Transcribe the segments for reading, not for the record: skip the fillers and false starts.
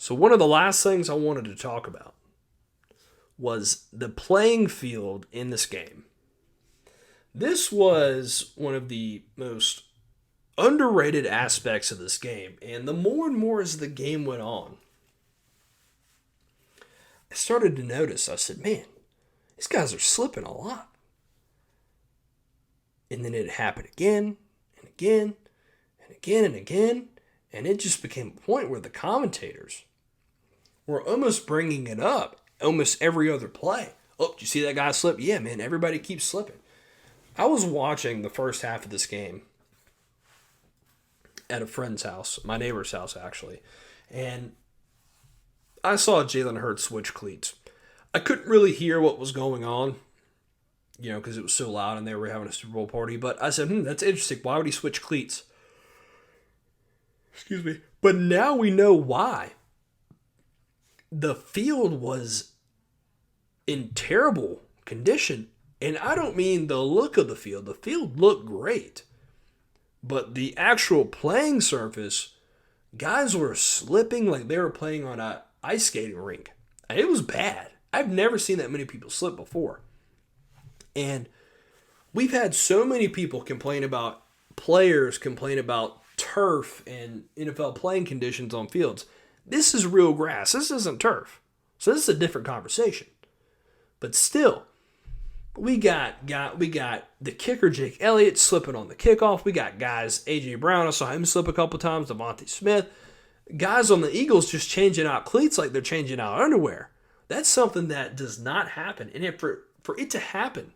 So, one of the last things I wanted to talk about was the playing field in this game. This was one of the most underrated aspects of this game, and the more and more as the game went on, I started to notice, I said, man, these guys are slipping a lot. And then it happened again and again and again and again, and it just became a point where the commentators were almost bringing it up almost every other play. Oh, did you see that guy slip? Yeah, man, everybody keeps slipping. I was watching the first half of this game at a friend's house, my neighbor's house actually, and I saw Jalen Hurts switch cleats. I couldn't really hear what was going on, because it was so loud and they were having a Super Bowl party, but I said, that's interesting. Why would he switch cleats? Excuse me. But now we know why. The field was in terrible condition, and I don't mean the look of the field. The field looked great. But the actual playing surface, guys were slipping like they were playing on a ice skating rink. It was bad. I've never seen that many people slip before. And we've had so many people complain about players, complain about turf and NFL playing conditions on fields. This is real grass. This isn't turf. So this is a different conversation. But still, we got the kicker Jake Elliott slipping on the kickoff. We got guys, A.J. Brown, I saw him slip a couple times, Devontae Smith. Guys on the Eagles just changing out cleats like they're changing out underwear. That's something that does not happen. And for it to happen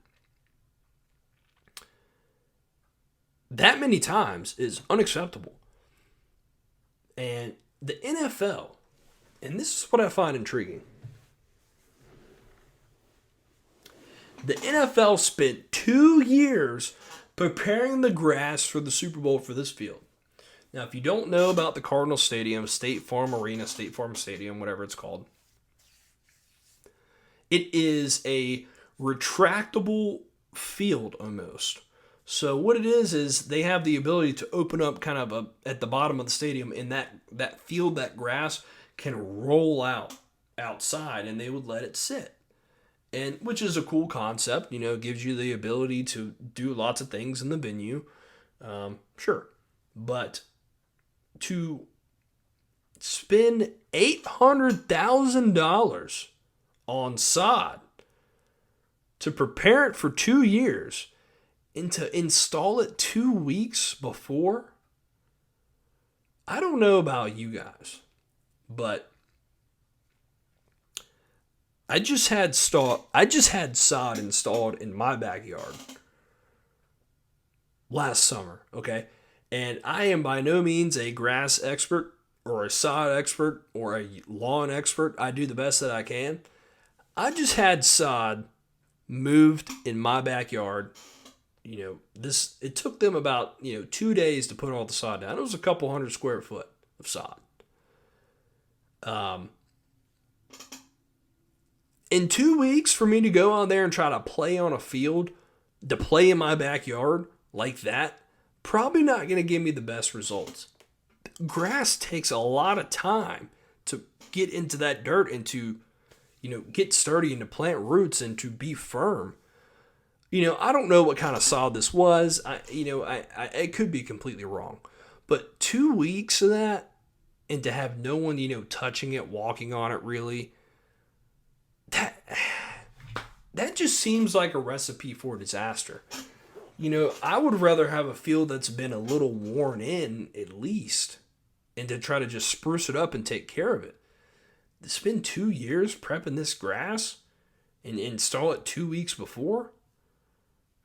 that many times is unacceptable. And the NFL, and this is what I find intriguing, the NFL spent 2 years preparing the grass for the Super Bowl for this field. Now, if you don't know about the Cardinal Stadium, State Farm Arena, State Farm Stadium, whatever it's called, it is a retractable field almost. So what it is they have the ability to open up kind of at the bottom of the stadium, and that field, that grass, can roll out outside, and they would let it sit. And which is a cool concept, gives you the ability to do lots of things in the venue. Sure. But to spend $800,000 on sod to prepare it for 2 years and to install it 2 weeks before, I don't know about you guys, but I just had sod installed in my backyard last summer, okay? And I am by no means a grass expert or a sod expert or a lawn expert. I do the best that I can. I just had sod moved in my backyard. It took them about 2 days to put all the sod down. It was a couple hundred square foot of sod. In 2 weeks for me to go out there and try to play on a field, to play in my backyard like that, probably not going to give me the best results. Grass takes a lot of time to get into that dirt and to, get sturdy and to plant roots and to be firm. I don't know what kind of sod this was. It could be completely wrong. But 2 weeks of that, and to have no one, touching it, walking on it really, that just seems like a recipe for disaster. I would rather have a field that's been a little worn in at least, and to try to just spruce it up and take care of it. To spend 2 years prepping this grass and install it 2 weeks before?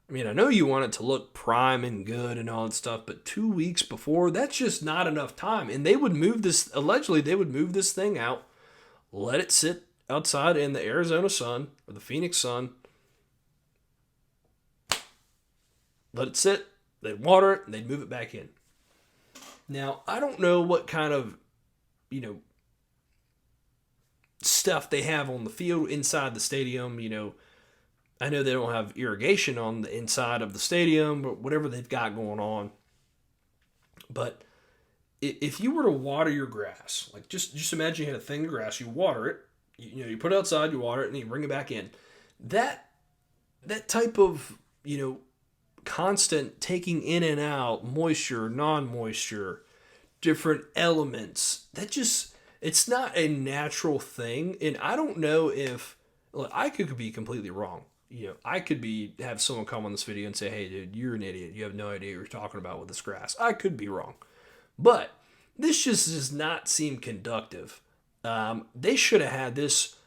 I mean, I know you want it to look prime and good and all that stuff, but 2 weeks before, that's just not enough time. And allegedly they would move this thing out, let it sit outside in the Arizona sun or the Phoenix sun, let it sit, they'd water it, and they'd move it back in. Now, I don't know what kind of, stuff they have on the field inside the stadium. I know they don't have irrigation on the inside of the stadium, but whatever they've got going on. But if you were to water your grass, like just imagine you had a thing of grass, you water it, you put it outside, you water it, and then you bring it back in. That type of constant taking in and out moisture, non-moisture, different elements. It's not a natural thing, and I don't know if I could be completely wrong. I could have someone come on this video and say, "Hey, dude, you're an idiot. You have no idea what you're talking about with this grass." I could be wrong, but this just does not seem conductive. They should have had this,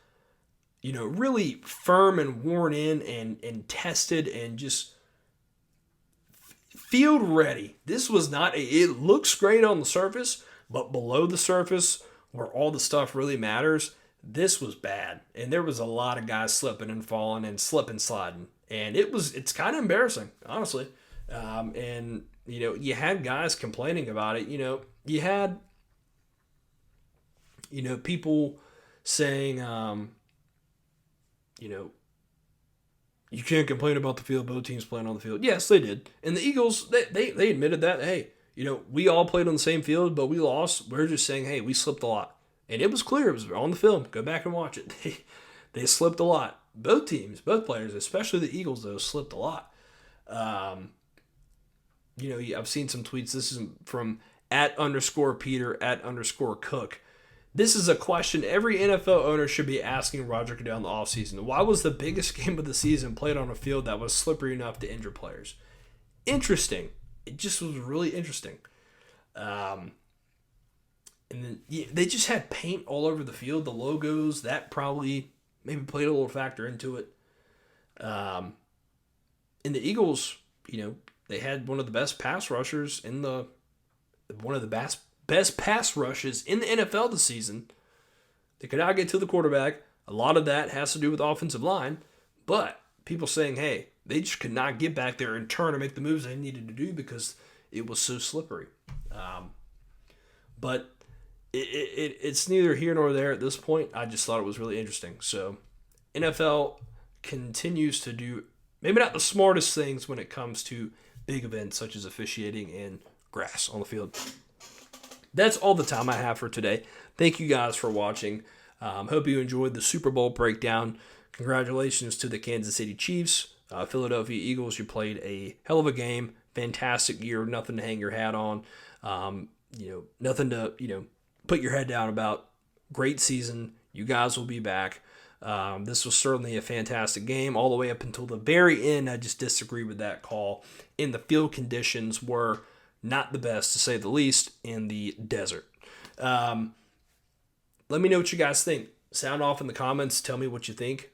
really firm and worn in and tested and just field ready. This was not it looks great on the surface, but below the surface where all the stuff really matters, this was bad. And there was a lot of guys slipping and falling and sliding. And it's kind of embarrassing, honestly. And you had guys complaining about it. You had people saying you can't complain about the field. Both teams playing on the field. Yes, they did. And the Eagles, they admitted that, hey, we all played on the same field, but we lost. We're just saying, hey, we slipped a lot. And it was clear. It was on the film. Go back and watch it. They slipped a lot. Both teams, both players, especially the Eagles, though, slipped a lot. I've seen some tweets. This is from @_Peter @_Cook. This is a question every NFL owner should be asking Roger Goodell in the offseason. Why was the biggest game of the season played on a field that was slippery enough to injure players? Interesting. It just was really interesting. And then they just had paint all over the field, the logos. That probably maybe played a little factor into it. And the Eagles, they had one of the best pass rushers one of the best pass rushes in the NFL this season. They could not get to the quarterback. A lot of that has to do with offensive line, but people saying, hey, they just could not get back there and turn and make the moves they needed to do because it was so slippery. But it's neither here nor there at this point. I just thought it was really interesting. So NFL continues to do maybe not the smartest things when it comes to big events such as officiating and grass on the field. That's all the time I have for today. Thank you guys for watching. Hope you enjoyed the Super Bowl breakdown. Congratulations to the Kansas City Chiefs. Philadelphia Eagles, you played a hell of a game. Fantastic year. Nothing to hang your hat on. Nothing to, put your head down about. Great season. You guys will be back. This was certainly a fantastic game all the way up until the very end. I just disagree with that call. And the field conditions were not the best, to say the least, in the desert. Let me know what you guys think. Sound off in the comments. Tell me what you think.